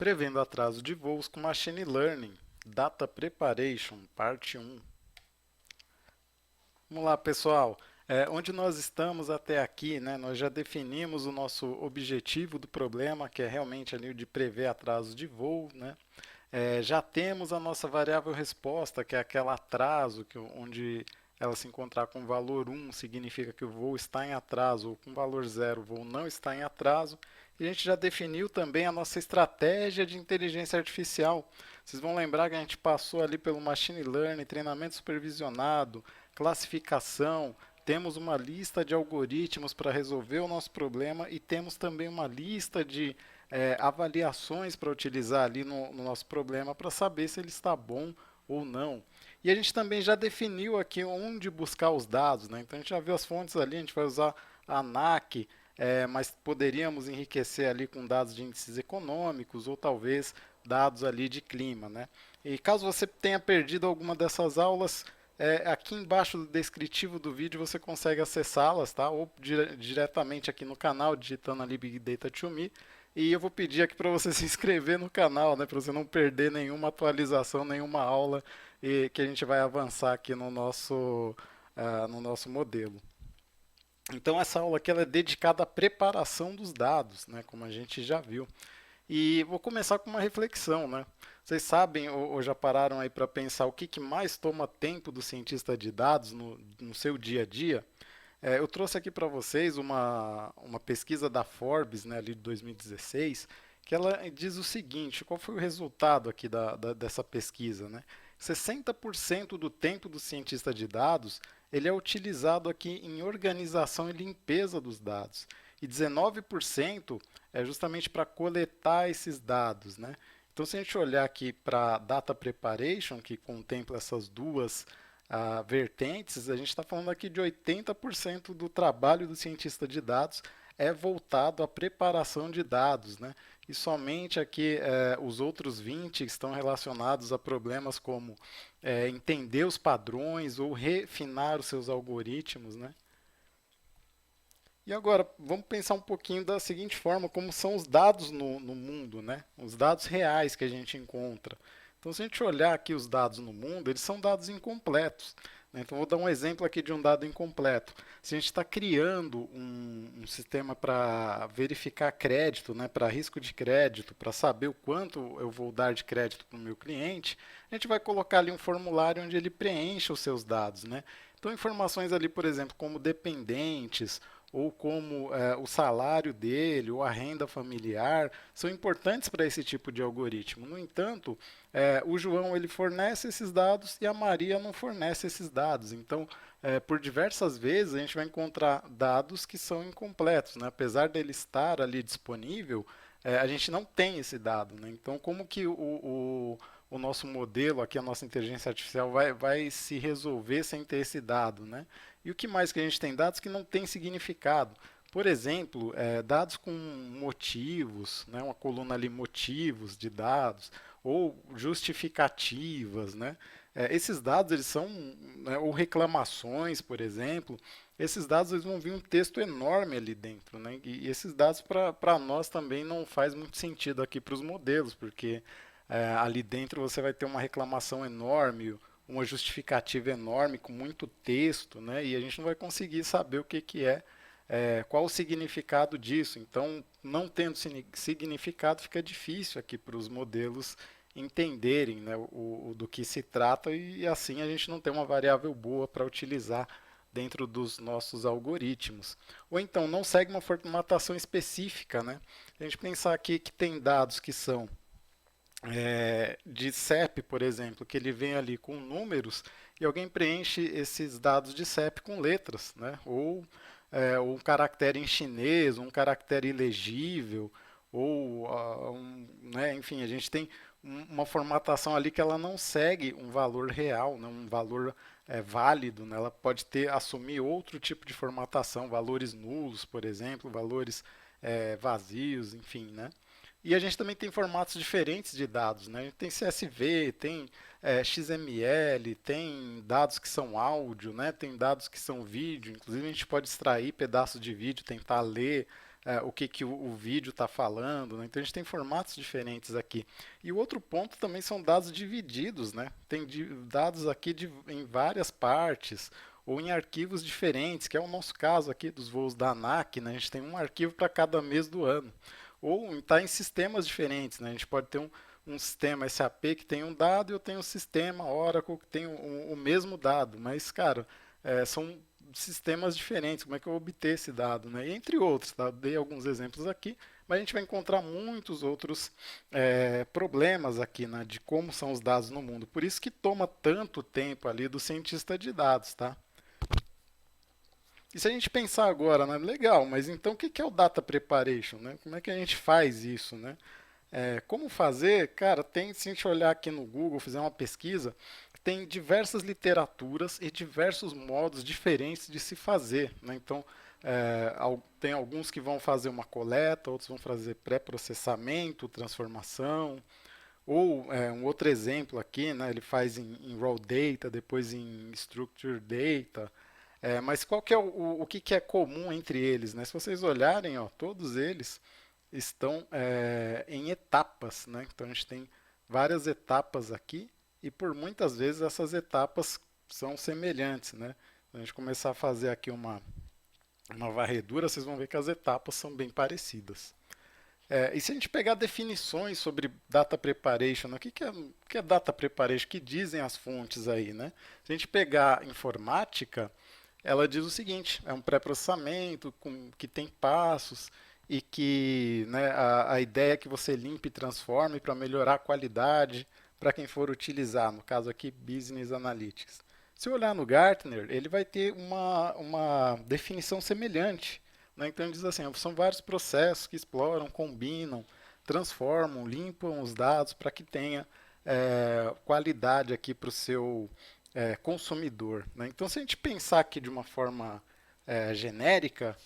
Prevendo atraso de voos com Machine Learning, Data Preparation, parte 1. Vamos lá, pessoal. Onde nós estamos até aqui, né, nós já definimos o nosso objetivo do problema, que é realmente ali o de prever atraso de voo, né? Já temos a nossa variável resposta, que é aquele atraso, onde ela se encontrar com valor 1 significa que o voo está em atraso, ou com valor 0 o voo não está em atraso. E a gente já definiu também a nossa estratégia de inteligência artificial. Vocês vão lembrar que a gente passou ali pelo machine learning, treinamento supervisionado, classificação, temos uma lista de algoritmos para resolver o nosso problema e temos também uma lista de avaliações para utilizar ali no nosso problema para saber se ele está bom ou não. E a gente também já definiu aqui onde buscar os dados, né? Então a gente já viu as fontes ali, a gente vai usar a ANAC, mas poderíamos enriquecer ali com dados de índices econômicos ou talvez dados ali de clima, né? E caso você tenha perdido alguma dessas aulas, aqui embaixo do descritivo do vídeo você consegue acessá-las, tá? Ou diretamente aqui no canal, digitando ali Big Data to Me. E eu vou pedir aqui para você se inscrever no canal, né? Para você não perder nenhuma atualização, nenhuma aula que a gente vai avançar aqui no nosso modelo. Então essa aula aqui ela é dedicada à preparação dos dados, né? Como a gente já viu. E vou começar com uma reflexão, né? Vocês sabem ou já pararam aí para pensar o que mais toma tempo do cientista de dados no seu dia a dia? Eu trouxe aqui para vocês uma pesquisa da Forbes, né, ali de 2016, que ela diz o seguinte: qual foi o resultado aqui dessa pesquisa, né? 60% do tempo do cientista de dados ele é utilizado aqui em organização e limpeza dos dados. E 19% é justamente para coletar esses dados, né? Então, se a gente olhar aqui para Data Preparation, que contempla essas duas vertentes, a gente está falando aqui de 80% do trabalho do cientista de dados é voltado à preparação de dados, né? E somente aqui os outros 20 estão relacionados a problemas como entender os padrões ou refinar os seus algoritmos, né? E agora, vamos pensar um pouquinho da seguinte forma, como são os dados no mundo, né? Os dados reais que a gente encontra. Então, se a gente olhar aqui os dados no mundo, eles são dados incompletos, né? Então, vou dar um exemplo aqui de um dado incompleto. Se a gente está criando um sistema para verificar crédito, né, para risco de crédito, para saber o quanto eu vou dar de crédito para o meu cliente, a gente vai colocar ali um formulário onde ele preenche os seus dados, né? Então, informações ali, por exemplo, como dependentes, ou como o salário dele, ou a renda familiar, são importantes para esse tipo de algoritmo. No entanto, o João ele fornece esses dados e a Maria não fornece esses dados. Então, por diversas vezes, a gente vai encontrar dados que são incompletos, né? Apesar dele estar ali disponível, a gente não tem esse dado, né? Então, como que o nosso modelo, aqui a nossa inteligência artificial, vai se resolver sem ter esse dado, né? E o que mais que a gente tem? Dados que não têm significado. Por exemplo, dados com motivos, né, uma coluna ali motivos de dados, ou justificativas, né? Esses dados eles são, né, ou reclamações, por exemplo, esses dados eles vão vir um texto enorme ali dentro, né? E esses dados para nós também não faz muito sentido aqui para os modelos, porque ali dentro você vai ter uma reclamação enorme, uma justificativa enorme com muito texto, né? E a gente não vai conseguir saber o que qual o significado disso. Então, não tendo significado, fica difícil aqui para os modelos entenderem, né, do que se trata e assim a gente não tem uma variável boa para utilizar dentro dos nossos algoritmos. Ou então, não segue uma formatação específica, né? A gente pensar aqui que tem dados que são de CEP, por exemplo, que ele vem ali com números e alguém preenche esses dados de CEP com letras, né? Ou um caractere em chinês, um caractere ilegível, ou né? Enfim, a gente tem uma formatação ali que ela não segue um valor real, né? Um valor válido, né? Ela pode assumir outro tipo de formatação, valores nulos, por exemplo, valores vazios, enfim, né? E a gente também tem formatos diferentes de dados, né? A gente tem CSV, tem XML, tem dados que são áudio, né? Tem dados que são vídeo. Inclusive a gente pode extrair pedaços de vídeo, tentar ler o que, que o vídeo está falando, né? Então a gente tem formatos diferentes aqui. E o outro ponto também são dados divididos, né? Tem dados aqui em várias partes ou em arquivos diferentes, que é o nosso caso aqui dos voos da ANAC, né? A gente tem um arquivo para cada mês do ano. Ou está em sistemas diferentes, né? A gente pode ter um sistema SAP que tem um dado e eu tenho um sistema Oracle que tem o mesmo dado, mas, cara, são sistemas diferentes, como é que eu vou obter esse dado, né? E entre outros, tá? Dei alguns exemplos aqui, mas a gente vai encontrar muitos outros problemas aqui, né, de como são os dados no mundo. Por isso que toma tanto tempo ali do cientista de dados, tá? E se a gente pensar agora, né, legal, mas então o que é o Data Preparation, né? Como é que a gente faz isso, né? Como fazer? Cara, se a gente olhar aqui no Google, fizer uma pesquisa, tem diversas literaturas e diversos modos diferentes de se fazer, né? Então, tem alguns que vão fazer uma coleta, outros vão fazer pré-processamento, transformação, ou um outro exemplo aqui, né? Ele faz em raw data, depois em structured data. Mas qual que é o que, que é comum entre eles, né? Se vocês olharem, ó, todos eles estão em etapas, né? Então a gente tem várias etapas aqui e por muitas vezes essas etapas são semelhantes, né? Se a gente começar a fazer aqui uma varredura, vocês vão ver que as etapas são bem parecidas. E se a gente pegar definições sobre data preparation, né? O que é data preparation? O que dizem as fontes aí, né? Se a gente pegar informática, ela diz o seguinte: é um pré-processamento que tem passos e que, né, a ideia é que você limpe e transforme para melhorar a qualidade para quem for utilizar, no caso aqui, Business Analytics. Se eu olhar no Gartner, ele vai ter uma definição semelhante, né? Então ele diz assim: são vários processos que exploram, combinam, transformam, limpam os dados para que tenha qualidade aqui para o seu consumidor, né? Então, se a gente pensar aqui de uma forma genérica,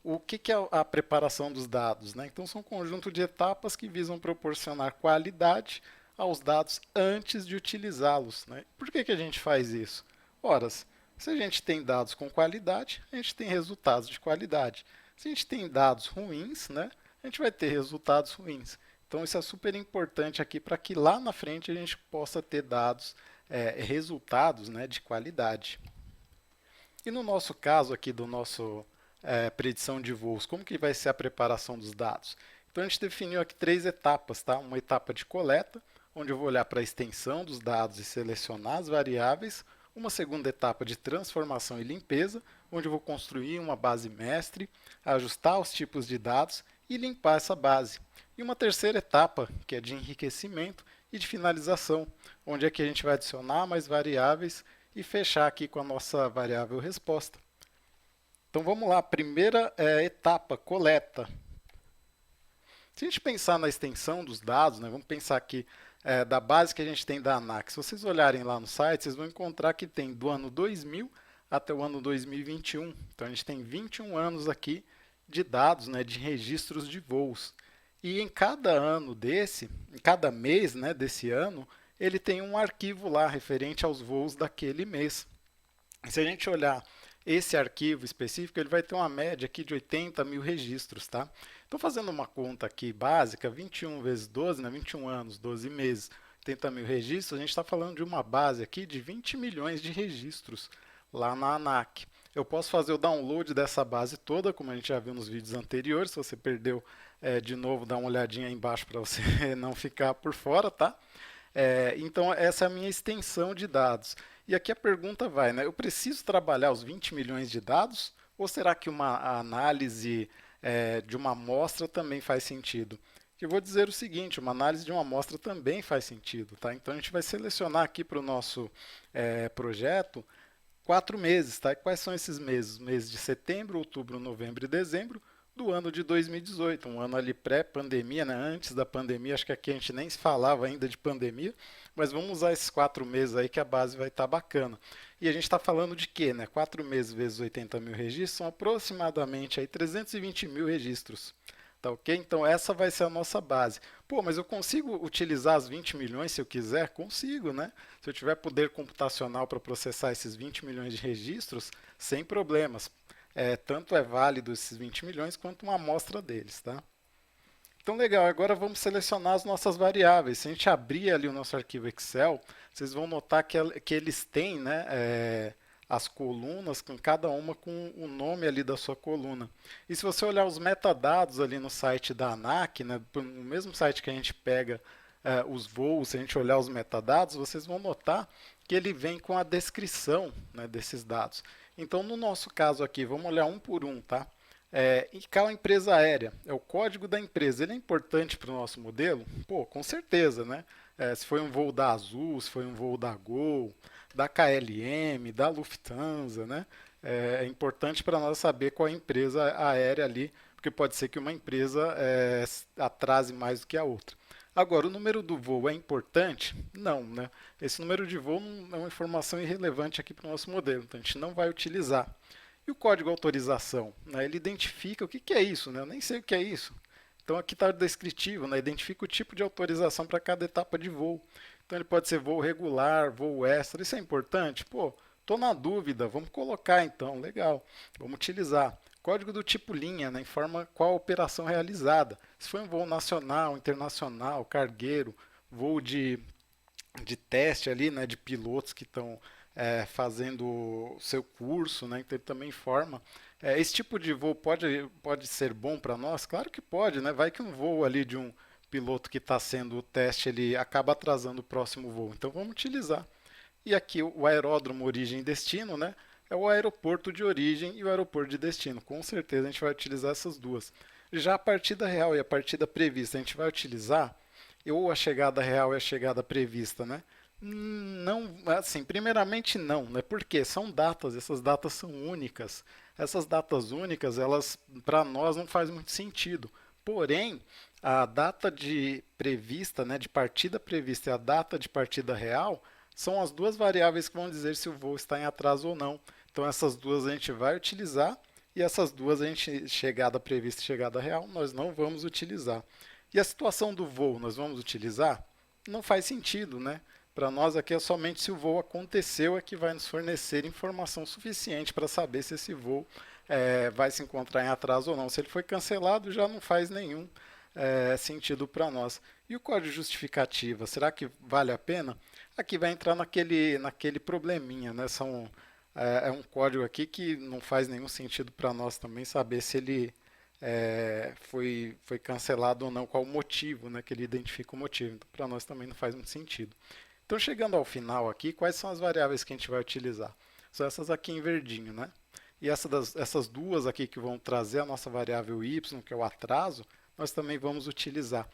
o que, que é a preparação dos dados, né? Então, são um conjunto de etapas que visam proporcionar qualidade aos dados antes de utilizá-los, né? Por que, que a gente faz isso? Ora, se a gente tem dados com qualidade, a gente tem resultados de qualidade. Se a gente tem dados ruins, né, a gente vai ter resultados ruins. Então, isso é super importante aqui para que lá na frente a gente possa ter dados, resultados, né, de qualidade. E no nosso caso aqui do nosso predição de voos, como que vai ser a preparação dos dados? Então a gente definiu aqui 3 etapas, tá? Uma etapa de coleta, onde eu vou olhar para a extensão dos dados e selecionar as variáveis. Uma segunda etapa de transformação e limpeza, onde eu vou construir uma base mestre, ajustar os tipos de dados e limpar essa base. E uma terceira etapa, que é de enriquecimento e de finalização, onde é que a gente vai adicionar mais variáveis e fechar aqui com a nossa variável resposta. Então vamos lá, primeira etapa, coleta. Se a gente pensar na extensão dos dados, né, vamos pensar aqui da base que a gente tem da ANAC. Se vocês olharem lá no site, vocês vão encontrar que tem do ano 2000 até o ano 2021. Então a gente tem 21 anos aqui de dados, né, de registros de voos. E em cada ano em cada mês, né, desse ano, ele tem um arquivo lá referente aos voos daquele mês. E se a gente olhar esse arquivo específico, ele vai ter uma média aqui de 80 mil registros, tá? Então, fazendo uma conta aqui básica, 21 vezes 12, né, 21 anos, 12 meses, 80 mil registros, a gente está falando de uma base aqui de 20 milhões de registros lá na ANAC. Eu posso fazer o download dessa base toda, como a gente já viu nos vídeos anteriores. Se você perdeu, de novo, dá uma olhadinha aí embaixo para você não ficar por fora, tá? Então, essa é a minha extensão de dados. E aqui a pergunta vai, né? Eu preciso trabalhar os 20 milhões de dados? Ou será que uma análise de uma amostra também faz sentido? Eu vou dizer o seguinte: uma análise de uma amostra também faz sentido, tá? Então, a gente vai selecionar aqui para o nosso projeto 4 meses, tá? E quais são esses meses? Os meses de setembro, outubro, novembro e dezembro do ano de 2018, um ano ali pré-pandemia, né? Antes da pandemia, acho que aqui a gente nem se falava ainda de pandemia, mas vamos usar esses 4 meses aí que a base vai estar bacana. E a gente está falando de quê, né? 4 meses vezes 80 mil registros são aproximadamente aí 320 mil registros. Tá ok? Então essa vai ser a nossa base. Pô, mas eu consigo utilizar as 20 milhões se eu quiser? Consigo, né? Se eu tiver poder computacional para processar esses 20 milhões de registros, sem problemas. tanto é válido esses 20 milhões quanto uma amostra deles, tá? Então, legal, agora vamos selecionar as nossas variáveis. Se a gente abrir ali o nosso arquivo Excel, vocês vão notar que eles têm, né, as colunas, com cada uma com o nome ali da sua coluna. E se você olhar os metadados ali no site da ANAC, né, no mesmo site que a gente pega os voos, se a gente olhar os metadados, vocês vão notar que ele vem com a descrição, né, desses dados. Então, no nosso caso aqui, vamos olhar um por um, tá? ICAO empresa aérea, é o código da empresa. Ele é importante para o nosso modelo? Pô, com certeza, né? Se foi um voo da Azul, se foi um voo da Gol, da KLM, da Lufthansa, né? É importante para nós saber qual é a empresa aérea ali, porque pode ser que uma empresa atrase mais do que a outra. Agora, o número do voo é importante? Não, né? Esse número de voo não é uma informação irrelevante aqui para o nosso modelo, então a gente não vai utilizar. E o código autorização? Né? Ele identifica o que é isso, né? Eu nem sei o que é isso. Então aqui está o descritivo, né? Identifica o tipo de autorização para cada etapa de voo. Então ele pode ser voo regular, voo extra, isso é importante? Pô, estou na dúvida, vamos colocar então, legal, vamos utilizar. Código do tipo linha, né? Informa qual a operação realizada. Se foi um voo nacional, internacional, cargueiro, voo de teste ali, né, de pilotos que estão fazendo o seu curso, né, então ele também informa. Esse tipo de voo pode ser bom para nós? Claro que pode, né? Vai que um voo ali de um piloto que está sendo o teste, ele acaba atrasando o próximo voo. Então vamos utilizar. E aqui o aeródromo origem e destino, né? É o aeroporto de origem e o aeroporto de destino. Com certeza a gente vai utilizar essas duas. Já a partida real e a partida prevista, a gente vai utilizar ou a chegada real e a chegada prevista, né? Não, assim, primeiramente não, né? Porque são datas, essas datas são únicas. Essas datas únicas, elas para nós não faz muito sentido. Porém, a data de prevista, né, de partida prevista e a data de partida real são as duas variáveis que vão dizer se o voo está em atraso ou não. Então essas duas a gente vai utilizar e essas duas a gente chegada prevista e chegada real nós não vamos utilizar. E a situação do voo nós vamos utilizar? Não faz sentido, né? Para nós aqui é somente se o voo aconteceu é que vai nos fornecer informação suficiente para saber se esse voo vai se encontrar em atraso ou não. Se ele foi cancelado, já não faz nenhum sentido para nós. E o código de justificativa, será que vale a pena? Aqui vai entrar naquele probleminha, né? É um código aqui que não faz nenhum sentido para nós também saber se ele foi cancelado ou não, qual o motivo, né, que ele identifica o motivo. Então, para nós também não faz muito sentido. Então, chegando ao final aqui, quais são as variáveis que a gente vai utilizar? São essas aqui em verdinho, né? E essas duas aqui que vão trazer a nossa variável y, que é o atraso, nós também vamos utilizar.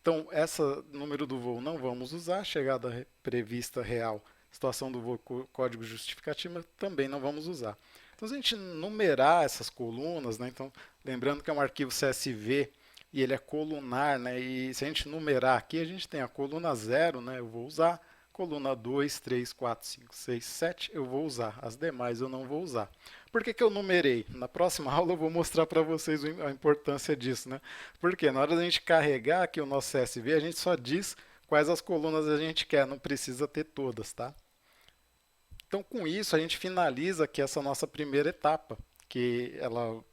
Então, essa número do voo não vamos usar, chegada prevista real, situação do voo, código justificativo também não vamos usar. Então, se a gente numerar essas colunas, né, então, lembrando que é um arquivo CSV e ele é colunar, né, e se a gente numerar aqui, a gente tem a coluna 0, né, eu vou usar, coluna 2, 3, 4, 5, 6, 7 eu vou usar, as demais eu não vou usar. Por que eu numerei? Na próxima aula eu vou mostrar para vocês a importância disso, né? Porque na hora da gente carregar aqui o nosso CSV, a gente só diz quais as colunas a gente quer, não precisa ter todas, tá? Então, com isso, a gente finaliza aqui essa nossa primeira etapa, que ela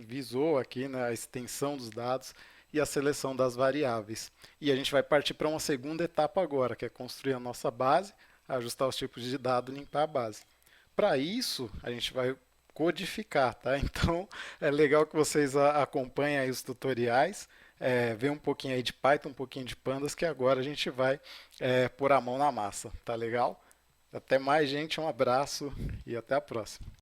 visou aqui, né, a extensão dos dados e a seleção das variáveis. E a gente vai partir para uma segunda etapa agora, que é construir a nossa base, ajustar os tipos de dado e limpar a base. Para isso, a gente vai codificar, tá? Então, é legal que vocês acompanhem aí os tutoriais, ver um pouquinho aí de Python, um pouquinho de Pandas, que agora a gente vai pôr a mão na massa, tá legal? Até mais, gente. Um abraço e até a próxima.